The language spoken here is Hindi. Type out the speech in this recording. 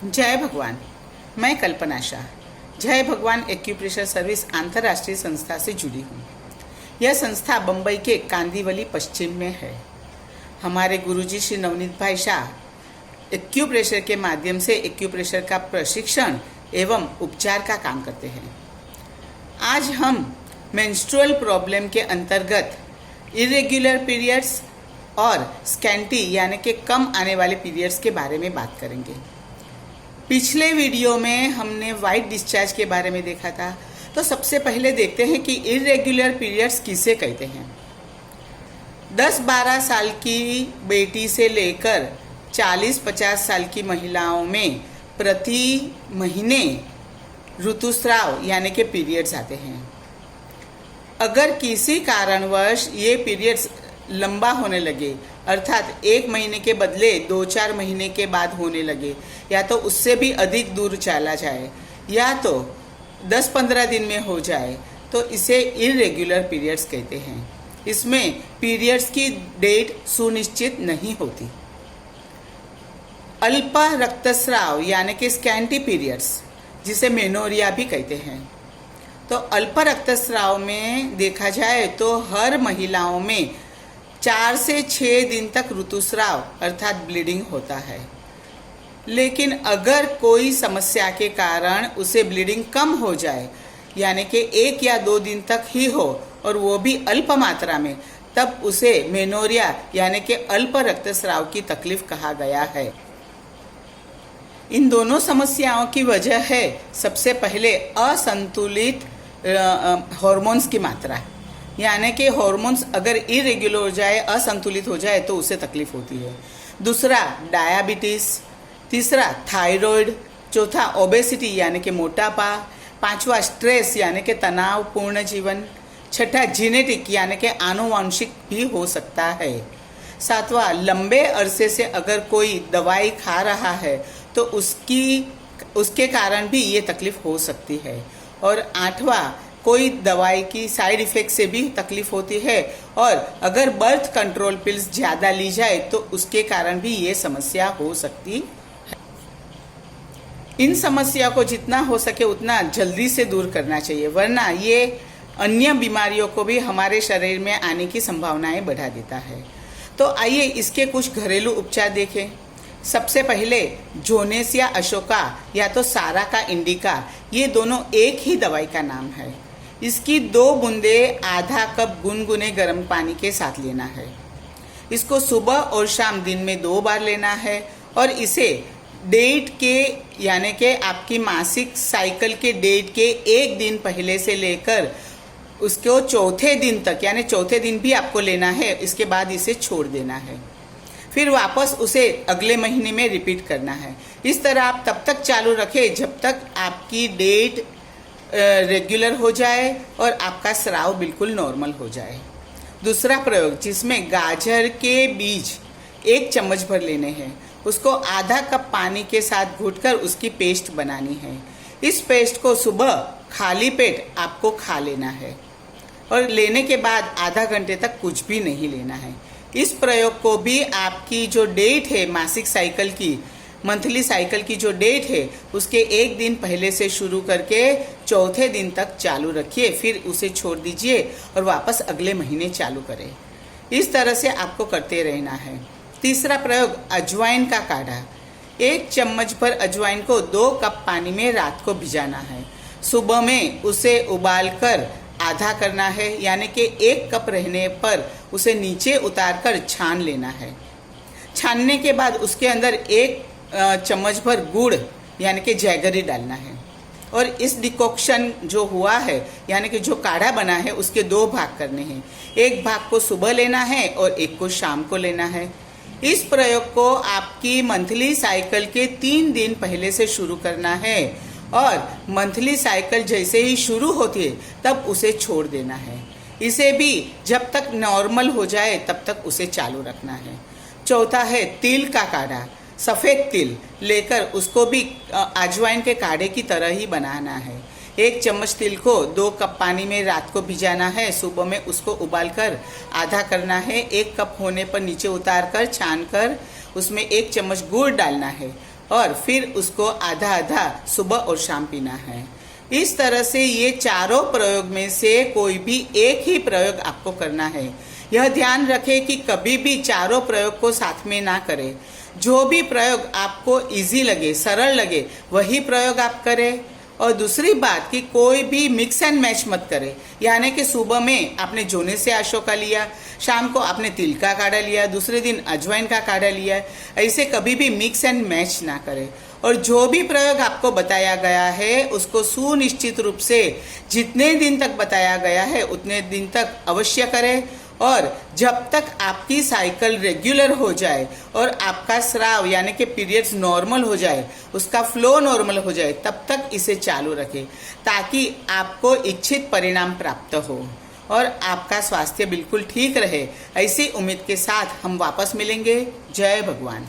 जय भगवान। मैं कल्पना शाह जय भगवान एक्यूप्रेशर सर्विस अंतर्राष्ट्रीय संस्था से जुड़ी हूँ। यह संस्था बम्बई के कांदीवली पश्चिम में है। हमारे गुरुजी श्री नवनीत भाई शाह एक्यूप्रेशर के माध्यम से एक्यूप्रेशर का प्रशिक्षण एवं उपचार का काम करते हैं। आज हम मेंस्ट्रुअल प्रॉब्लम के अंतर्गत इरेग्युलर पीरियड्स और स्कैंटी यानी कि कम आने वाले पीरियड्स के बारे में बात करेंगे। पिछले वीडियो में हमने वाइट डिस्चार्ज के बारे में देखा था, तो सबसे पहले देखते हैं कि इरेग्युलर पीरियड्स किसे कहते हैं। 10-12 साल की बेटी से लेकर 40-50 साल की महिलाओं में प्रति महीने ऋतुस्राव यानी कि पीरियड्स आते हैं। अगर किसी कारणवश ये पीरियड्स लंबा होने लगे, अर्थात 1 महीने के बदले 2-4 महीने के बाद होने लगे, या तो उससे भी अधिक दूर चला जाए, या तो 10-15 दिन में हो जाए, तो इसे इरेग्युलर पीरियड्स कहते हैं। इसमें पीरियड्स की डेट सुनिश्चित नहीं होती। अल्प रक्तस्राव यानी कि स्कैंटी पीरियड्स, जिसे मेनोरिया भी कहते हैं, तो अल्प रक्तस्राव में देखा जाए तो हर महिलाओं में 4 से 6 दिन तक ऋतुस्राव अर्थात ब्लीडिंग होता है। लेकिन अगर कोई समस्या के कारण उसे ब्लीडिंग कम हो जाए, यानी कि 1 या 2 दिन तक ही हो और वो भी अल्प मात्रा में, तब उसे मेनोरिया यानी कि अल्प रक्तस्राव की तकलीफ कहा गया है। इन दोनों समस्याओं की वजह है सबसे पहले असंतुलित हार्मोन्स की मात्रा, यानी कि हार्मोन्स अगर इरेग्युलर हो जाए, असंतुलित हो जाए, तो उसे तकलीफ होती है। दूसरा डायबिटीज, तीसरा थायराइड, चौथा ओबेसिटी यानी कि मोटापा, 5वां स्ट्रेस यानी कि तनावपूर्ण जीवन, छठा जेनेटिक यानी कि आनुवांशिक भी हो सकता है, 7वां लंबे अरसे से अगर कोई दवाई खा रहा है तो उसके कारण भी ये तकलीफ हो सकती है, और 8वां कोई दवाई की साइड इफेक्ट से भी तकलीफ होती है, और अगर बर्थ कंट्रोल पिल्स ज़्यादा ली जाए तो उसके कारण भी ये समस्या हो सकती है। इन समस्या को जितना हो सके उतना जल्दी से दूर करना चाहिए, वरना ये अन्य बीमारियों को भी हमारे शरीर में आने की संभावनाएं बढ़ा देता है। तो आइए इसके कुछ घरेलू उपचार देखें। सबसे पहले जोनेसिया अशोका या तो सारा का इंडिका, ये दोनों एक ही दवाई का नाम है। इसकी 2 बूंदे आधा कप गुनगुने गर्म पानी के साथ लेना है। इसको सुबह और शाम दिन में 2 बार लेना है, और इसे डेट के यानी कि आपकी मासिक साइकिल के डेट के 1 दिन पहले से लेकर उसको चौथे दिन तक, यानी चौथे दिन भी आपको लेना है। इसके बाद इसे छोड़ देना है, फिर वापस उसे अगले महीने में रिपीट करना है। इस तरह आप तब तक चालू रखें जब तक आपकी डेट रेगुलर हो जाए और आपका स्राव बिल्कुल नॉर्मल हो जाए। दूसरा प्रयोग, जिसमें गाजर के बीज 1 चम्मच भर लेने हैं, उसको आधा कप पानी के साथ घुटकर उसकी पेस्ट बनानी है। इस पेस्ट को सुबह खाली पेट आपको खा लेना है, और लेने के बाद आधा घंटे तक कुछ भी नहीं लेना है। इस प्रयोग को भी आपकी जो डेट है मासिक साइकिल की, मंथली साइकिल की जो डेट है, उसके 1 दिन पहले से शुरू करके चौथे दिन तक चालू रखिए, फिर उसे छोड़ दीजिए और वापस अगले महीने चालू करें। इस तरह से आपको करते रहना है। तीसरा प्रयोग, अजवाइन का काढ़ा। 1 चम्मच भर अजवाइन को 2 कप पानी में रात को भिजाना है। सुबह में उसे उबालकर आधा करना है, यानी कि 1 कप रहने पर उसे नीचे उतारकर छान लेना है। छानने के बाद उसके अंदर 1 चम्मच भर गुड़ यानी कि जैगरी डालना है, और इस डिकॉक्शन जो हुआ है यानी कि जो काढ़ा बना है उसके 2 भाग करने हैं। 1 भाग को सुबह लेना है और 1 को शाम को लेना है। इस प्रयोग को आपकी मंथली साइकिल के 3 दिन पहले से शुरू करना है, और मंथली साइकिल जैसे ही शुरू होती है तब उसे छोड़ देना है। इसे भी जब तक नॉर्मल हो जाए तब तक उसे चालू रखना है। चौथा है तिल का काढ़ा। सफ़ेद तिल लेकर उसको भी अजवाइन के काढ़े की तरह ही बनाना है। 1 चम्मच तिल को 2 कप पानी में रात को भिजाना है। सुबह में उसको उबालकर आधा करना है। 1 कप होने पर नीचे उतार कर छान कर उसमें 1 चम्मच गुड़ डालना है और फिर उसको आधा आधा सुबह और शाम पीना है। इस तरह से ये चारों प्रयोग में से कोई भी एक ही प्रयोग आपको करना है। यह ध्यान रखें कि कभी भी चारों प्रयोग को साथ में ना करें। जो भी प्रयोग आपको इजी लगे, सरल लगे, वही प्रयोग आप करें। और दूसरी बात कि कोई भी मिक्स एंड मैच मत करें, यानी कि सुबह में आपने जोने से अशोका लिया, शाम को आपने तिल का काढ़ा लिया, दूसरे दिन अजवाइन का काढ़ा लिया। ऐसे कभी भी मिक्स एंड मैच ना करें। और जो भी प्रयोग आपको बताया गया है उसको सुनिश्चित रूप से जितने दिन तक बताया गया है उतने दिन तक अवश्य करें। और जब तक आपकी साइकिल रेगुलर हो जाए और आपका स्राव यानी कि पीरियड्स नॉर्मल हो जाए, उसका फ्लो नॉर्मल हो जाए, तब तक इसे चालू रखें ताकि आपको इच्छित परिणाम प्राप्त हो और आपका स्वास्थ्य बिल्कुल ठीक रहे। ऐसी उम्मीद के साथ हम वापस मिलेंगे। जय भगवान।